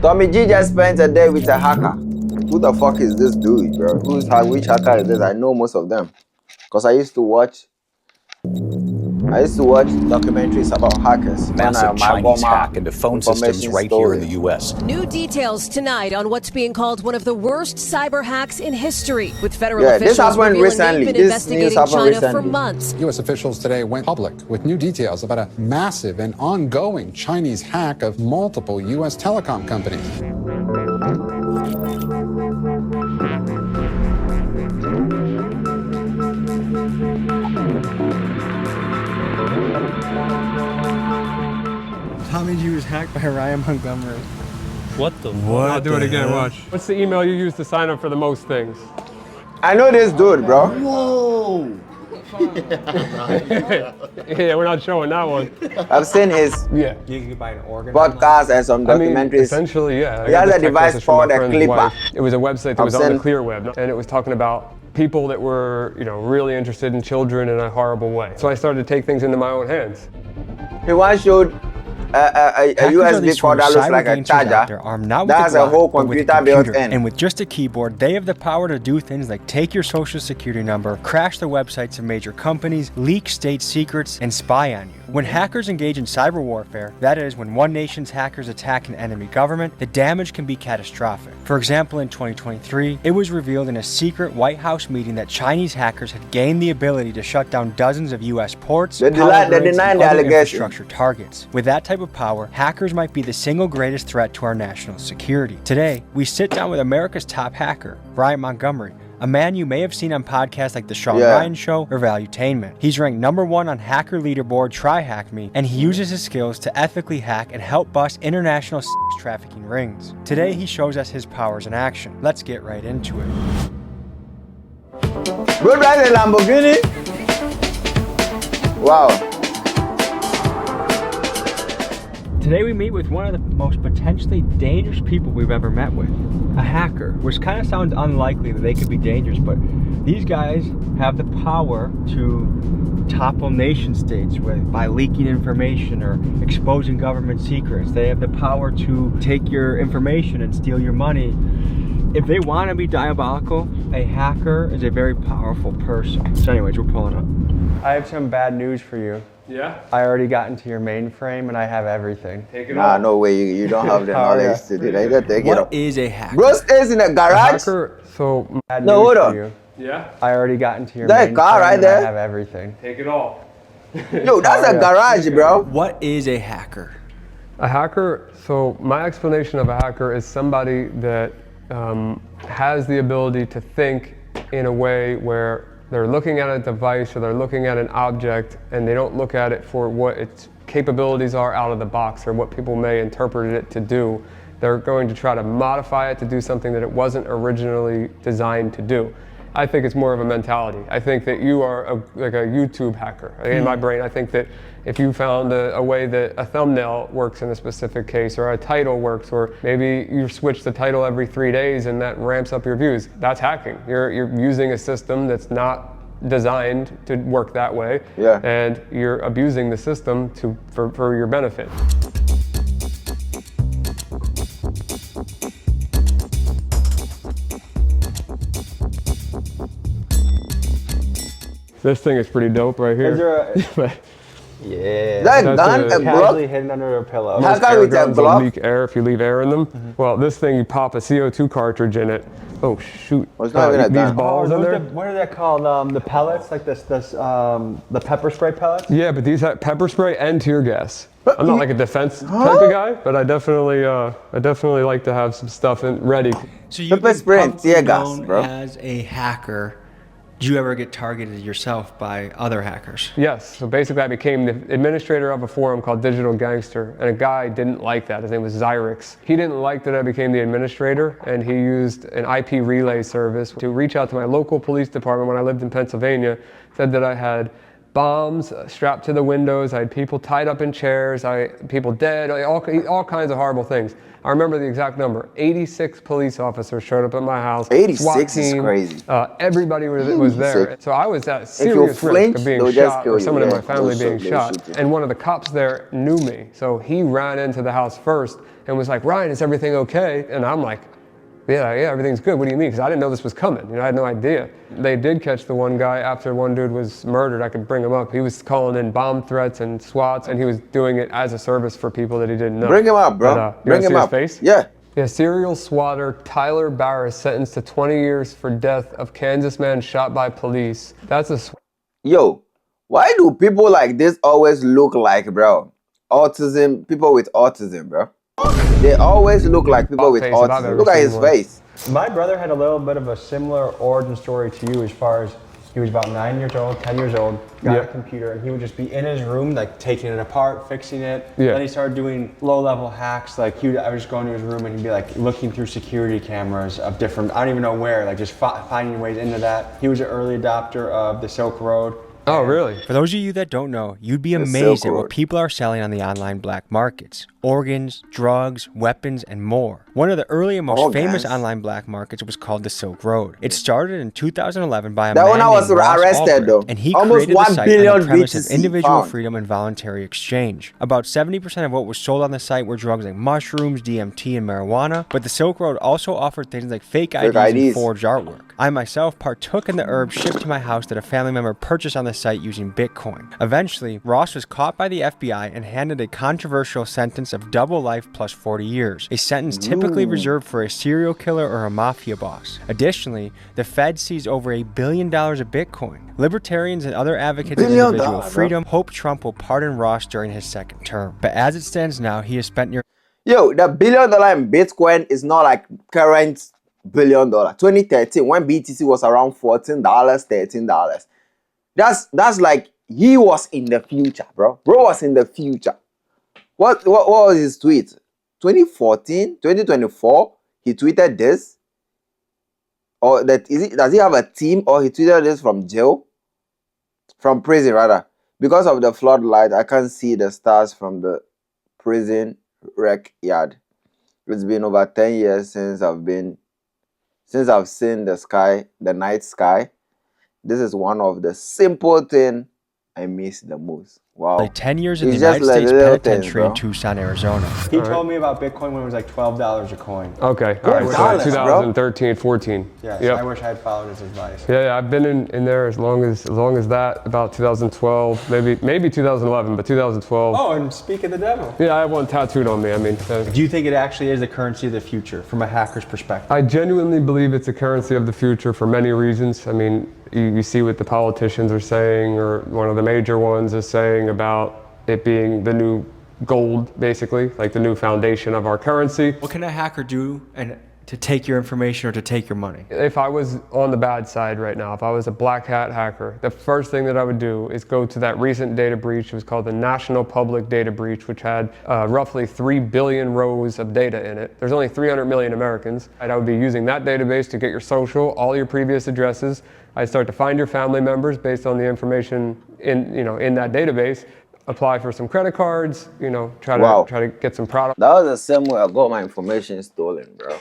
Tommy G just spent a day with a hacker. Who the fuck is this dude, bro? Which hacker is this? I know most of them. Because I used to watch documentaries about hackers. Massive Chinese hack into phone systems right here in the U.S. New details tonight on what's being called one of the worst cyber hacks in history, with federal officials revealing they've been investigating China for months. U.S. officials today went public with new details about a massive and ongoing Chinese hack of multiple U.S. telecom companies. Tommy G was hacked by Ryan Montgomery. What the fuck? I'll do it again, watch. What's the email you use to sign up for the most things? I know this dude, bro. Whoa! Yeah, we're not showing that one. I've seen his You can buy an organ podcast and some documentaries. Essentially, yeah. He has a device called a clipper. It was a website that was on the clear web, and it was talking about people that were, really interested in children in a horrible way. So I started to take things into my own hands. He once showed a USB cord that looks like a charger. That's a whole computer built in. And with just a keyboard, they have the power to do things like take your social security number, crash the websites of major companies, leak state secrets, and spy on you. When hackers engage in cyber warfare, that is, when one nation's hackers attack an enemy government, the damage can be catastrophic. For example, in 2023, it was revealed in a secret White House meeting that Chinese hackers had gained the ability to shut down dozens of U.S. ports, power grids, and other infrastructure targets. With that type of power, hackers might be the single greatest threat to our national security. Today, we sit down with America's top hacker, Ryan Montgomery, a man you may have seen on podcasts like The Sean Ryan Show or Valuetainment. He's ranked #1 on hacker leaderboard TryHackMe, and he uses his skills to ethically hack and help bust international sex trafficking rings. Today, he shows us his powers in action. Let's get right into it. Bro, drive a Lamborghini? Wow. Today we meet with one of the most potentially dangerous people we've ever met with, a hacker, which kind of sounds unlikely that they could be dangerous, but these guys have the power to topple nation states by leaking information or exposing government secrets. They have the power to take your information and steal your money. If they want to be diabolical, a hacker is a very powerful person. So anyways, we're pulling up. I have some bad news for you. Yeah? I already got into your mainframe and I have everything. Take it off. No way. You don't have the knowledge to do that. Take it off. What is a hacker? Bro stays in the garage. Hacker, so Bad No, news hold for on. you. yeah? I already got into your That mainframe car right and there? I have everything. Take it off. Yo, that's a garage, bro. What is a hacker? A hacker, so my explanation of a hacker is somebody that has the ability to think in a way where they're looking at a device or they're looking at an object and they don't look at it for what its capabilities are out of the box or what people may interpret it to do. They're going to try to modify it to do something that it wasn't originally designed to do. I think it's more of a mentality. I think that you are like a YouTube hacker. In my brain, I think that if you found a way that a thumbnail works in a specific case, or a title works, or maybe you switch the title every 3 days and that ramps up your views, that's hacking. You're using a system that's not designed to work that way, and you're abusing the system for your benefit. This thing is pretty dope right here. Yeah. That gun, a Casually Glock? hidden under a pillow. How come with that Guns will Glock? leak air if you leave air in them. Well, this thing, you pop a CO2 cartridge in it. Oh shoot! Well, it's not even a these gun. balls in there. What are they called? The pellets, like the pepper spray pellets? Yeah, but these have pepper spray and tear gas. I'm not like a defense type of guy, but I definitely like to have some stuff ready. So you've Pepper been spray and publicly tear gas, known bro. as a hacker. Did you ever get targeted yourself by other hackers? Yes, so basically I became the administrator of a forum called Digital Gangster, and a guy didn't like that. His name was Zyrix. He didn't like that I became the administrator, and he used an IP relay service to reach out to my local police department when I lived in Pennsylvania, said that I had bombs strapped to the windows. I had people tied up in chairs. People dead. All kinds of horrible things. I remember the exact number. 86 police officers showed up at my house. 86 is crazy. Everybody was there. So I was at serious risk of being shot or someone in my family being shot. And one of the cops there knew me. So he ran into the house first and was like, Ryan, is everything okay? And I'm like, yeah, everything's good. What do you mean? Because I didn't know this was coming. I had no idea. They did catch the one guy after one dude was murdered. I could bring him up. He was calling in bomb threats and SWATs, and he was doing it as a service for people that he didn't know. Bring him up, bro. Bring him up. Face? Yeah. Yeah, serial swatter Tyler Barris sentenced to 20 years for death of Kansas man shot by police. That's a... Yo, why do people like this always look like, bro, people with autism, bro? They always look like people with autism. Look at his face. My brother had a little bit of a similar origin story to you as far as he was about 9 years old, 10 years old, got a computer, and he would just be in his room, like taking it apart, fixing it. Then he started doing low-level hacks. Like I was just going to his room and he'd be like looking through security cameras of different, I don't even know where, like just finding ways into that. He was an early adopter of the Silk Road. Oh, really? For those of you that don't know, you'd be amazed at what people are selling on the online black markets. Organs, drugs, weapons, and more. One of the early and most famous online black markets was called the Silk Road. It started in 2011 by a man named Ross Ulbricht, and he created the site on the premise of individual freedom and voluntary exchange. About 70% of what was sold on the site were drugs like mushrooms, DMT, and marijuana, but the Silk Road also offered things like fake IDs and forged artwork. I myself partook in the herbs shipped to my house that a family member purchased on the site using Bitcoin. Eventually, Ross was caught by the FBI and handed a controversial sentence of double life plus 40 years, a sentence typically reserved for a serial killer or a mafia boss. Additionally, the Fed seized over $1 billion of Bitcoin. Libertarians and other advocates of individual freedom hope Trump will pardon Ross during his second term. But as it stands now, he has spent Yo, the $1 billion in Bitcoin is not like current $1 billion. 2013, when BTC was around $14, $13. That's like he was in the future, bro. Bro was in the future. What was his tweet? 2014, 2024, he tweeted this. Or does he have a team, or he tweeted this from jail? From prison, rather. Because of the floodlight, I can't see the stars from the prison rec yard. It's been over 10 years since I've seen the sky, the night sky. This is one of the simple things I miss the most. Wow. Like 10 years in the United States Penitentiary in Tucson, Arizona. He told me about Bitcoin when it was like $12 a coin. Okay. All right. So 2013, 14. Yes. I wish I had followed his advice. Yeah, I've been in there as long as that, about 2012, maybe 2011, but 2012. Oh, and speak of the devil. Yeah, I have one tattooed on me. I mean, do you think it actually is the currency of the future from a hacker's perspective? I genuinely believe it's a currency of the future for many reasons. I mean, you see what the politicians are saying, or one of the major ones is saying about it being the new gold, basically, like the new foundation of our currency. What can a hacker do to take your information or to take your money? If I was on the bad side right now, if I was a black hat hacker, the first thing that I would do is go to that recent data breach. It was called the National Public Data Breach, which had roughly 3 billion rows of data in it. There's only 300 million Americans. And I would be using that database to get your social, all your previous addresses. I'd start to find your family members based on the information in that database. Apply for some credit cards, try to get some product. That was the same way I got my information stolen, bro.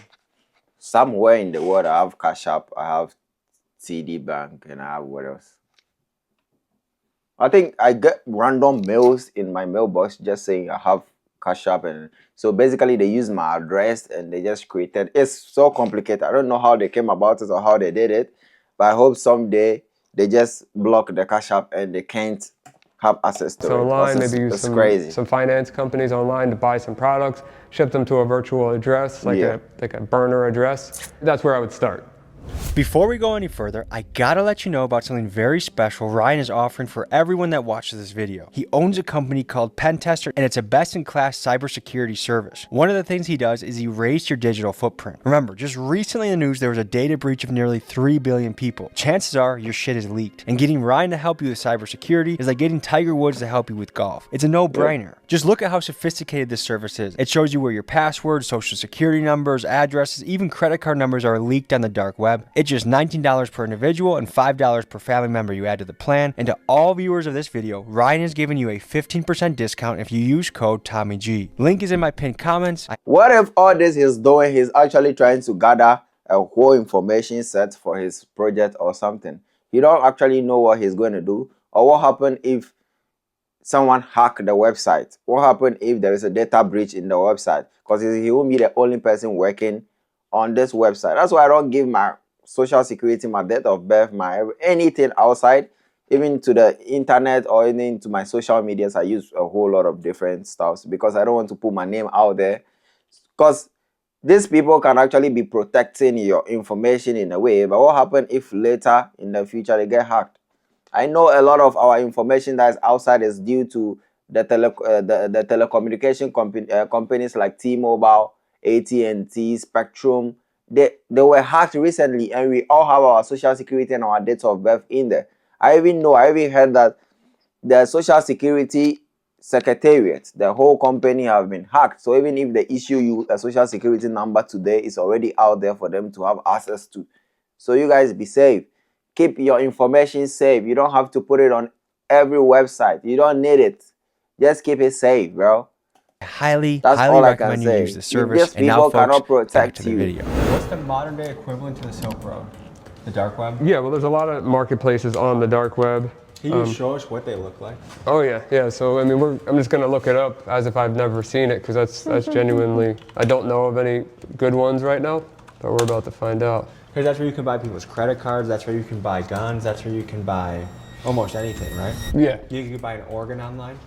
Somewhere in the world, I have Cash App, I have TD Bank, and I have what else? I think I get random mails in my mailbox just saying I have Cash App, and so basically they use my address and they just created. It's so complicated. I don't know how they came about it or how they did it, but I hope someday they just block the Cash App and they can't have access to it. So online, maybe use some finance companies online to buy some products, ship them to a virtual address, like a burner address. That's where I would start. Before we go any further, I gotta let you know about something very special Ryan is offering for everyone that watches this video. He owns a company called Pentester, and it's a best-in-class cybersecurity service. One of the things he does is erase your digital footprint. Remember, just recently in the news, there was a data breach of nearly 3 billion people. Chances are your shit is leaked, and getting Ryan to help you with cybersecurity is like getting Tiger Woods to help you with golf. It's a no-brainer. Just look at how sophisticated this service is. It shows you where your passwords, social security numbers, addresses, even credit card numbers are leaked on the dark web. It's just $19 per individual and $5 per family member you add to the plan. And to all viewers of this video, Ryan is giving you a 15% discount if you use code TommyG. Link is in my pinned comments. What if all this he's doing, he's actually trying to gather a whole information set for his project or something? You don't actually know what he's going to do, or what happened if someone hacked the website? What happened if there is a data breach in the website? Because he won't be the only person working on this website. That's why I don't give my social security, my date of birth, my anything outside, even to the internet or even to my social medias. I use a whole lot of different stuff because I don't want to put my name out there, because these people can actually be protecting your information in a way. But what happens if later in the future they get hacked? I know a lot of our information that is outside is due to the telecommunication companies like T-Mobile, AT&T, Spectrum. They were hacked recently, and we all have our social security and our date of birth in there. I even heard that the Social Security Secretariat, the whole company, have been hacked. So even if they issue you a social security number today, it's already out there for them to have access to. So you guys be safe. Keep your information safe. You don't have to put it on every website. You don't need it. Just keep it safe, bro. Highly That's all I can recommend you say. use the service. These And now, people folks, cannot protect back to the you. video. What's the modern day equivalent to the Silk Road? The dark web? Yeah, well, there's a lot of marketplaces on the dark web. Can you show us what they look like? Oh yeah. So I mean, I'm just gonna look it up as if I've never seen it, because that's genuinely, I don't know of any good ones right now, but we're about to find out. Because that's where you can buy people's credit cards. That's where you can buy guns. That's where you can buy almost anything, right? Yeah. You can buy an organ online.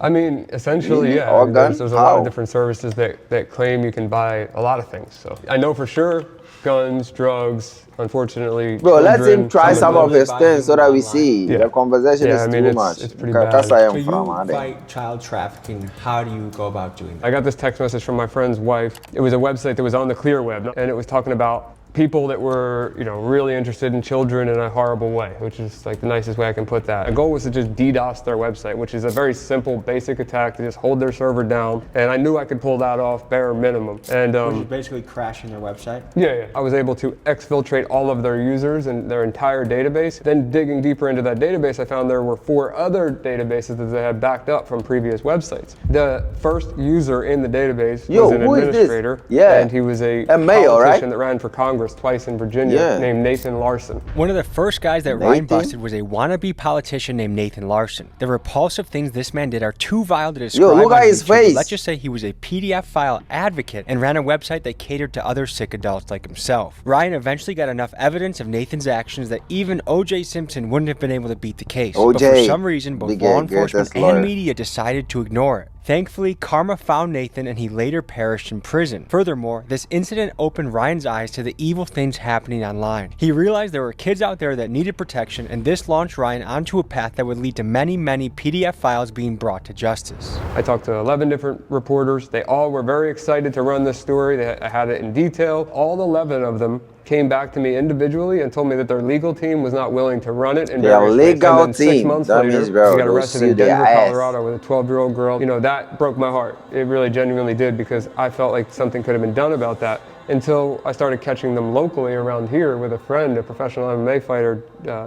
I mean, essentially, yeah. Organ? There's a lot of different services that claim you can buy a lot of things. So I know for sure, guns, drugs. Unfortunately, bro, let children, him try some of his things so that we see. Yeah. The conversation Yeah, is I mean, too it's much. pretty bad. So you fight child trafficking. How do you go about doing that? I got this text message from my friend's wife. It was a website that was on the clear web, and it was talking about people that were, really interested in children in a horrible way, which is like the nicest way I can put that. The goal was to just DDoS their website, which is a very simple, basic attack to just hold their server down. And I knew I could pull that off bare minimum. And Which is basically crashing their website? Yeah. I was able to exfiltrate all of their users and their entire database. Then digging deeper into that database, I found there were 4 other databases that they had backed up from previous websites. The first user in the database was an administrator. Yeah. And he was a mayor, politician right? that ran for Congress twice in Virginia, named Nathan Larson. One of the first guys that Ryan busted was a wannabe politician named Nathan Larson. The repulsive things this man did are too vile to describe. Look at his face. Let's just say he was a PDF file advocate and ran a website that catered to other sick adults like himself. Ryan eventually got enough evidence of Nathan's actions that even O.J. Simpson wouldn't have been able to beat the case. But for some reason, both law enforcement and media decided to ignore it. Thankfully, karma found Nathan and he later perished in prison. Furthermore, this incident opened Ryan's eyes to the evil things happening online. He realized there were kids out there that needed protection, and this launched Ryan onto a path that would lead to many PDF files being brought to justice. I talked to 11 different reporters. They all were very excited to run this story. I had it in detail. All 11 of them came back to me individually and told me that their legal team was not willing to run it. Their legal team. 6 months later, means, bro, he got arrested in Denver, Colorado with a 12-year-old girl. That broke my heart. It really genuinely did, because I felt like something could have been done about that, until I started catching them locally around here with a friend, a professional MMA fighter,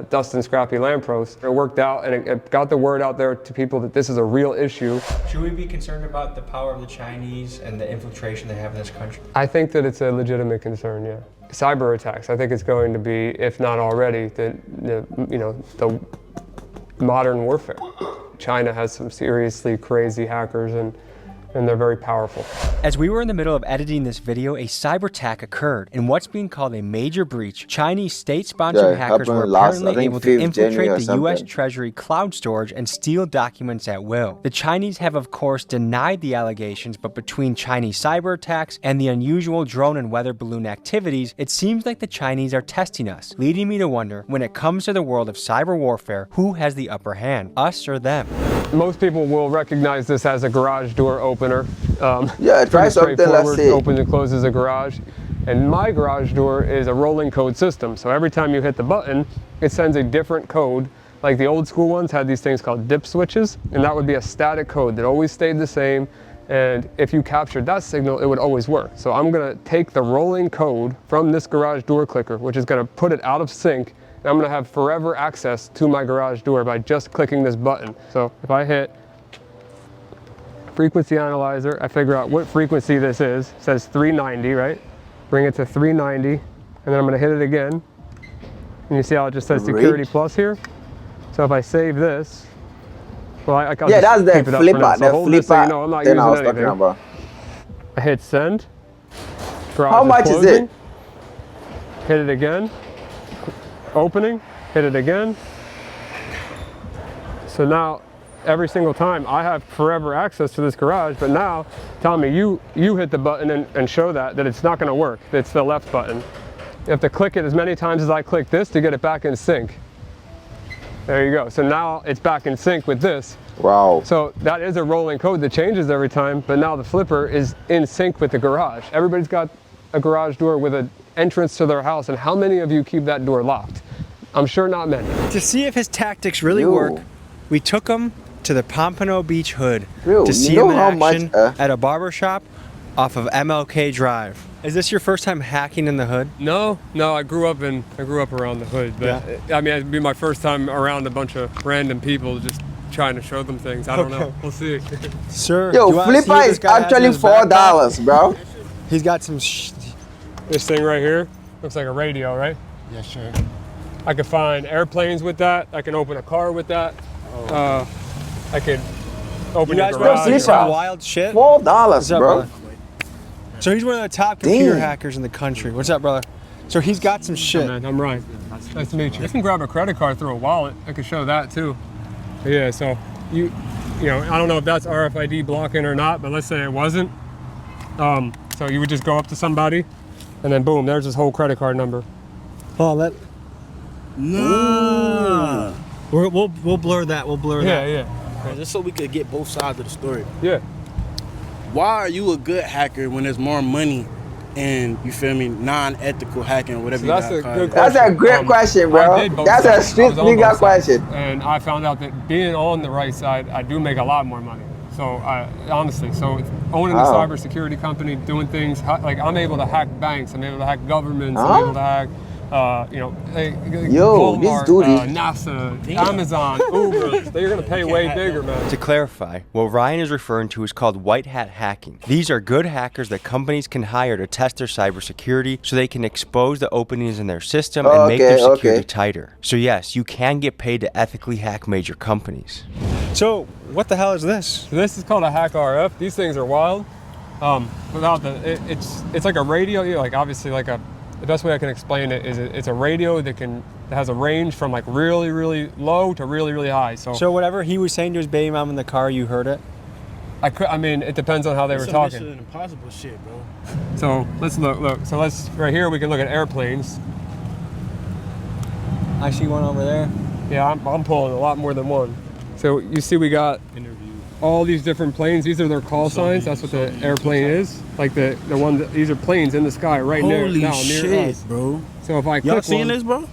Dustin Scrappy Lampros. It worked out, and it got the word out there to people that this is a real issue. Should we be concerned about the power of the Chinese and the infiltration they have in this country? I think that it's a legitimate concern, yeah. Cyber attacks, I think it's going to be, if not already, the modern warfare. China has some seriously crazy hackers, and they're very powerful. As we were in the middle of editing this video, a cyber attack occurred. In what's being called a major breach, Chinese state-sponsored hackers were apparently able to infiltrate the U.S. Treasury cloud storage and steal documents at will. The Chinese have, of course, denied the allegations, but between Chinese cyber attacks and the unusual drone and weather balloon activities, it seems like the Chinese are testing us, leading me to wonder, when it comes to the world of cyber warfare, who has the upper hand, us or them? Most people will recognize this as a garage door opener. Try something, let's see. Opens and closes a garage. And my garage door is a rolling code system. So every time you hit the button, it sends a different code. Like the old school ones had these things called dip switches, and that would be a static code that always stayed the same. And if you captured that signal, it would always work. So I'm gonna take the rolling code from this garage door clicker, which is gonna put it out of sync, and I'm gonna have forever access to my garage door by just clicking this button. So if I hit frequency analyzer, I figure out what frequency this is. It says 390, right? Bring it to 390, and then I'm gonna hit it again. And you see how it just says Security Plus here? So if I save this, well, I'll yeah, that's the flipper. The flipper so you know, I'm not thing using I was anything. talking about. I hit send. Garage How much is it? Hit it again. Opening. Hit it again. So now, every single time, I have forever access to this garage. But now, Tommy, you hit the button and show that it's not going to work. It's the left button. You have to click it as many times as I click this to get it back in sync. There you go. So now it's back in sync with this. Wow. So that is a rolling code that changes every time, but now the flipper is in sync with the garage. Everybody's got a garage door with an entrance to their house, and how many of you keep that door locked? I'm sure not many. To see if his tactics really work, we took him to the Pompano Beach Hood Yo, to see him in action at a barber shop off of MLK Drive. Is this your first time hacking in the hood? No, I grew up around the hood, but yeah. I mean, it'd be my first time around a bunch of random people just trying to show them things. I don't know. We'll see. Sir, yo, flipper is actually $4, bro. He's got some. This thing right here looks like a radio, right? Yeah, sure. I could find airplanes with that. I can open a car with that. I could open a garage. Some wild shit. $4, bro. So he's one of the top computer hackers in the country. What's up, brother? So he's got some shit. Man, I'm Ryan. Nice to meet you. I can grab a credit card through a wallet. I can show that too. But yeah, so you know, I don't know if that's RFID blocking or not, but let's say it wasn't. So you would just go up to somebody, and then boom, there's his whole credit card number. Oh, that. No. We'll blur that. We'll blur that. Yeah. Just so we could get both sides of the story. Yeah. Why are you a good hacker when there's more money and, you feel me, non-ethical hacking, whatever you got to call it? That's a great question, bro. That's a strict legal question. And I found out that being on the right side, I do make a lot more money. So honestly, owning a cybersecurity company, doing things, like I'm able to hack banks, I'm able to hack governments, I'm able to hack Walmart, NASA, Amazon, Uber. They're gonna pay way bigger, man. To clarify, what Ryan is referring to is called white hat hacking. These are good hackers that companies can hire to test their cybersecurity so they can expose the openings in their system and make their security tighter. So yes, you can get paid to ethically hack major companies. So what the hell is this? This is called a hack RF. These things are wild. Without it's like a radio. Like obviously like the best way I can explain it is it's a radio that has a range from like really, really low to really, really high. So whatever he was saying to his baby mom in the car, you heard it? I mean, it depends on how they were talking. Mission Impossible shit, bro. So let's look. So right here we can look at airplanes. I see one over there. Yeah, I'm pulling a lot more than one. So you see we got all these different planes. These are their call signs. That's what the airplane is. Like the one these are planes in the sky right now near us, bro. So if I click y'all seeing this, bro?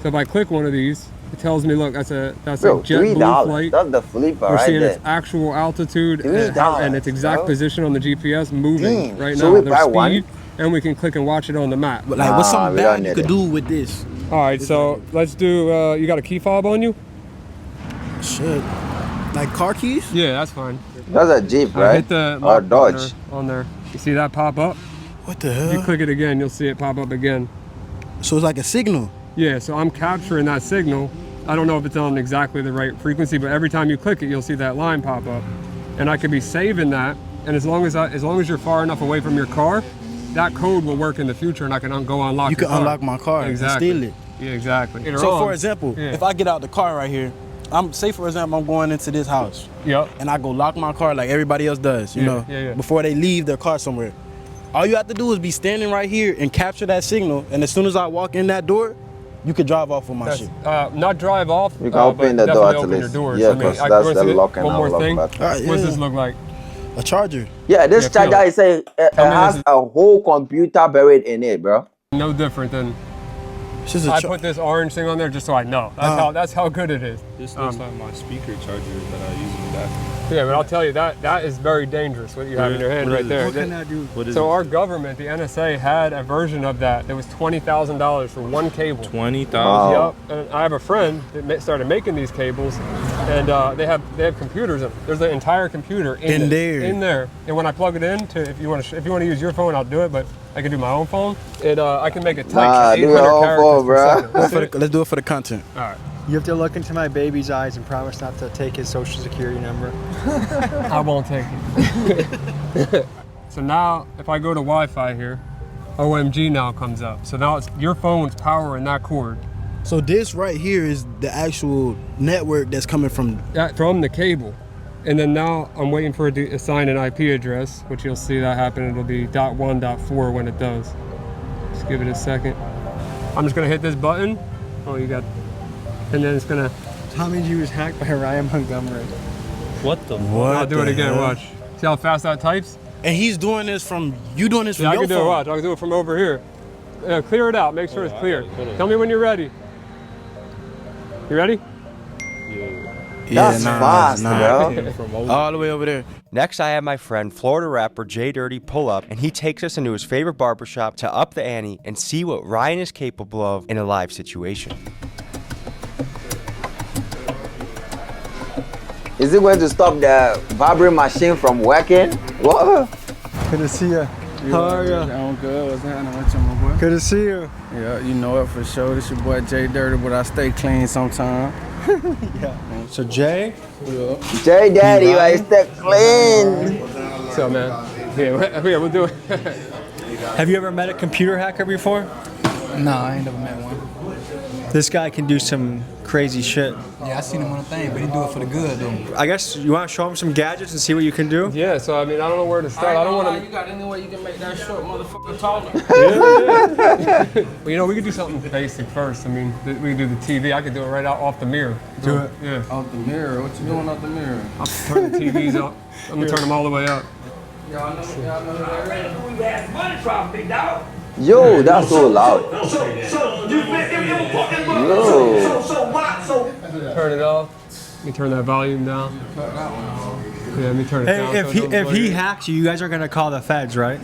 So if I click one of these, it tells me, look, that's a JetBlue flight. That's the flipper. We're seeing its actual altitude and its exact position on the GPS moving right now. Their speed, and we can click and watch it on the map. But like, what's something bad you could do with this? All right, so let's do. You got a key fob on you? Shit. Like car keys? Yeah, that's fine. That's a Jeep, right? Hit the or Dodge. On there. You see that pop up? What the hell? If you click it again, you'll see it pop up again. So it's like a signal? Yeah, so I'm capturing that signal. I don't know if it's on exactly the right frequency, but every time you click it, you'll see that line pop up. And I could be saving that, and as long as you're far enough away from your car, that code will work in the future, and I can go unlock your car. You can unlock my car and steal it. Yeah, exactly. So for example, if I get out the car right here, say for example, I'm going into this house. Yep. And I go lock my car like everybody else does, you know, before they leave their car somewhere. All you have to do is be standing right here and capture that signal, and as soon as I walk in that door, you could drive off with my shit. Not drive off. You can open the door at least. Yeah, because that's the lock and one more thing. What does this look like? A charger. Yeah, this charger is it has a whole computer buried in it, bro. No different than I put this orange thing on there just so I know. That's how good it is. This looks like my speaker charger that I use in the bathroom. Yeah, but I'll tell you, that is very dangerous, what you have in your hand right there. What can I do? So our government, the NSA, had a version of that. It was $20,000 for one cable. 20,000. Yep. And I have a friend that started making these cables, and they have computers in them. There's an entire computer in there. And when I plug it in, if you want to use your phone, I'll do it. But I can do my own phone. I can make it type 800 characters per second. Let's do it for the content. All right. You have to look into my baby's eyes and promise not to take his social security number. I won't take it. So now, if I go to Wi-Fi here, OMG now comes up. So now it's your phone's powering that cord. So this right here is the actual network that's coming from the cable. And then now I'm waiting for it to assign an IP address, which you'll see that happen. It'll be .1.4 when it does. Just give it a second. I'm just gonna hit this button. Oh, you got. And then it's gonna. Tommy G was hacked by Ryan Montgomery. What the? I'll do it again. Watch. See how fast that types? And he's doing this from. You doing this from your phone? I can do it. Watch. I can do it from over here. Clear it out. Make sure it's clear. Tell me when you're ready. You ready? That's fast, bro. All the way over there. Next, I have my friend, Florida rapper J Dirty, pull up, and he takes us into his favorite barbershop to up the ante and see what Ryan is capable of in a live situation. Is it going to stop the vibrating machine from working? What? Good to see you. How are you? I'm good. What's happening with you, my boy? Good to see you. Yeah, you know it for sure. This your boy J Dirty, but I stay clean sometimes. Yeah. So Jay? Yeah. J Daddy, I stay clean. So man, yeah, we'll do it. Have you ever met a computer hacker before? No, I ain't never met one. This guy can do some crazy shit. Yeah, I seen him on a thing, but he do it for the good, though. I guess you want to show him some gadgets and see what you can do? Yeah, so I mean, I don't know where to start. I don't want to. You got any way you can make that short motherfucker taller? Yeah. Well, you know, we could do something basic first. I mean, we could do the TV. I could do it right out off the mirror. Do it. Yeah. Off the mirror? What you doing off the mirror? I'll turn the TVs up. I'm gonna turn them all the way up. Y'all know who that money from, big dog? Yo, that's so loud. Yo. Turn it off. Let me turn that volume down. Yeah, let me turn it down. If he hacks you, you guys are gonna call the feds, right?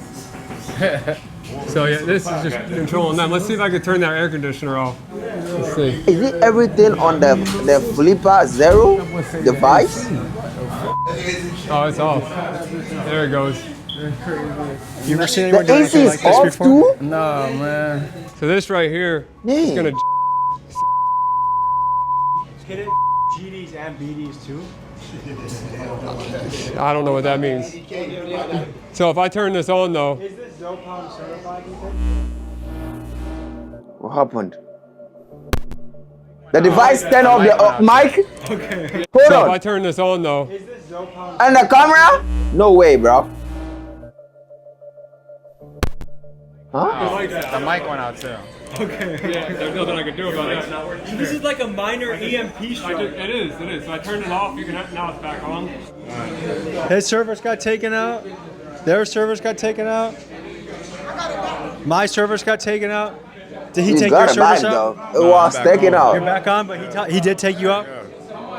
So yeah, this is just controlling them. Let's see if I can turn that air conditioner off. Let's see. Is it everything on the Flipper Zero device? Oh, it's off. There it goes. You ever seen anyone The do AC anything is like this off before? too? Nah, man. So this right here is gonna. Hit it, GDs and BDs too. I don't know what that means. So if I turn this on though. Is this Zopom certified, you think? What happened? The device turned off the mic? Okay. Hold So on. if I turn this on though. Is this Zopom? And the camera? No way, bro. Huh? The mic went out too. Okay. Yeah, there's nothing I can do about that. This is like a minor EMP strike. It is. So I turned it off. You can now it's back on. His servers got taken out. Their servers got taken out. My servers got taken out. Did he take your servers out? It was taken out. You're back on, but he did take you out?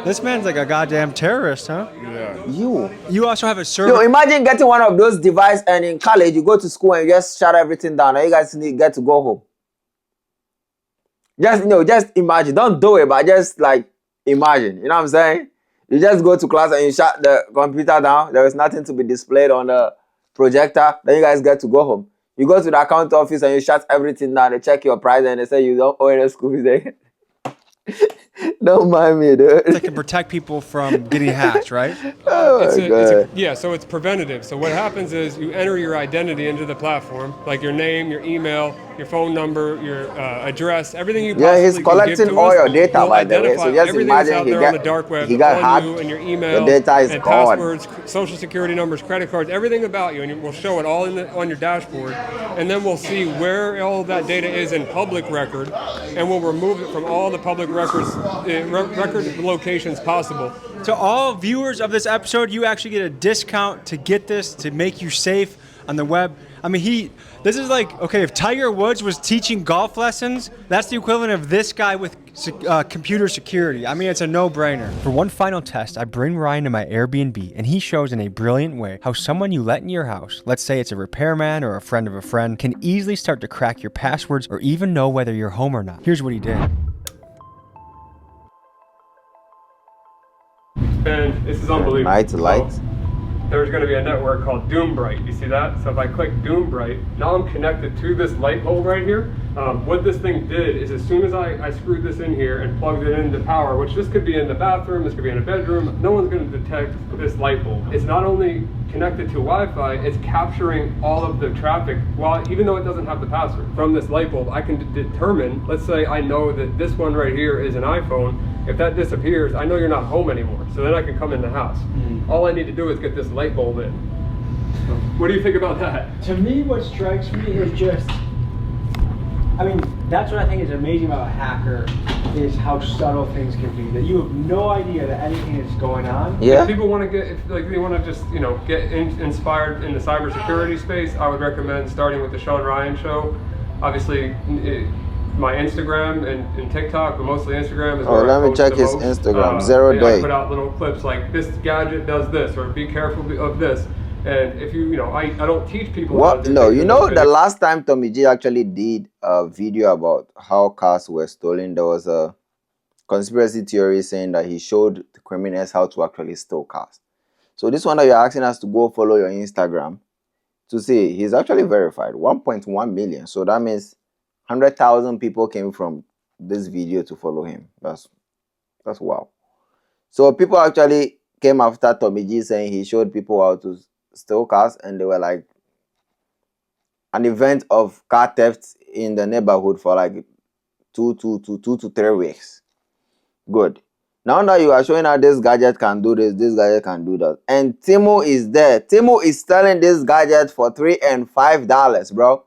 This man's like a goddamn terrorist, huh? Yeah. You also have a server. Yo, imagine getting one of those devices and in college you go to school and you just shut everything down and you guys get to go home. Just imagine. Don't do it, but just like imagine. You know what I'm saying? You just go to class and you shut the computer down. There is nothing to be displayed on the projector. Then you guys get to go home. You go to the account office and you shut everything down. They check your price and they say you don't owe any school fees. Don't mind me, dude. That can protect people from getting hacked, right? So it's preventative. So what happens is you enter your identity into the platform, like your name, your email, your phone number, your address, everything you possibly he's collecting all your data, by the way. So just imagine he got, on the dark web, he got hacked, you and your email, the data is and gone. passwords, social security numbers, credit cards, everything about you, and we'll show it all on your dashboard, and then we'll see where all of that data is in public record, and we'll remove it from all the public records, record locations possible. To all viewers of this episode, you actually get a discount to get this to make you safe on the web. I mean, this is like, okay, if Tiger Woods was teaching golf lessons, that's the equivalent of this guy with computer security. I mean, it's a no-brainer. For one final test, I bring Ryan to my Airbnb, and he shows in a brilliant way how someone you let in your house, let's say it's a repairman or a friend of a friend, can easily start to crack your passwords or even know whether you're home or not. Here's what he did. And this is unbelievable. Night light. So, there's going to be a network called Doombright. You see that? So if I click Doombright, now I'm connected to this light bulb right here. What this thing did is as soon as I screwed this in here and plugged it into power, which this could be in the bathroom, this could be in a bedroom, no one's going to detect this light bulb. It's not only connected to Wi-Fi, it's capturing all of the traffic, even though it doesn't have the password. From this light bulb, I can determine, let's say I know that this one right here is an iPhone. If that disappears, I know you're not home anymore. So then I can come in the house. All I need to do is get this light bulb in. So, what do you think about that? To me, what strikes me is just, I mean, that's what I think is amazing about a hacker, is how subtle things can be. That you have no idea that anything is going on. Yeah. If people want to get, if they want to just, get inspired in the cybersecurity space, I would recommend starting with the Sean Ryan Show. Obviously, my Instagram and TikTok, but mostly Instagram is where let me check his Instagram. 0 day. I put out little clips like this gadget does this, or be careful of this. And if I don't teach people. What? No, the last time Tommy G actually did a video about how cars were stolen, there was a conspiracy theory saying that he showed the criminals how to actually steal cars. So this one that you're asking us to go follow your Instagram to see, he's actually verified 1.1 million. So that means 100,000 people came from this video to follow him. That's wow. So people actually came after Tommy G saying he showed people how to steal cars, and they were like an event of car thefts in the neighborhood for like 2 to 3 weeks. Good. Now that you are showing how this gadget can do this gadget can do that, and Timo is there. Timo is selling this gadget for $3 and $5, bro.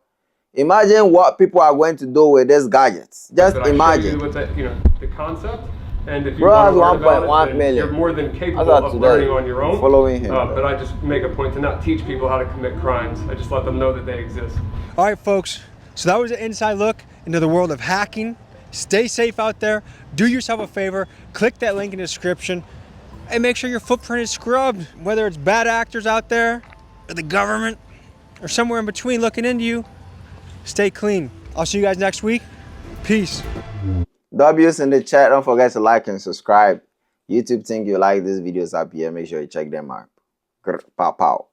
Imagine what people are going to do with these gadgets. Just imagine. With the concept, and if you bro has want to learn about it, 1.1 million. You're more than capable of learning on your own. Following him. But I just make a point to not teach people how to commit crimes. I just let them know that they exist. All right, folks. So that was an inside look into the world of hacking. Stay safe out there. Do yourself a favor. Click that link in the description. And make sure your footprint is scrubbed. Whether it's bad actors out there, or the government, or somewhere in between looking into you. Stay clean. I'll see you guys next week. Peace. W's in the chat. Don't forget to like and subscribe. YouTube think you like these videos up here. Make sure you check them out. Pow pow.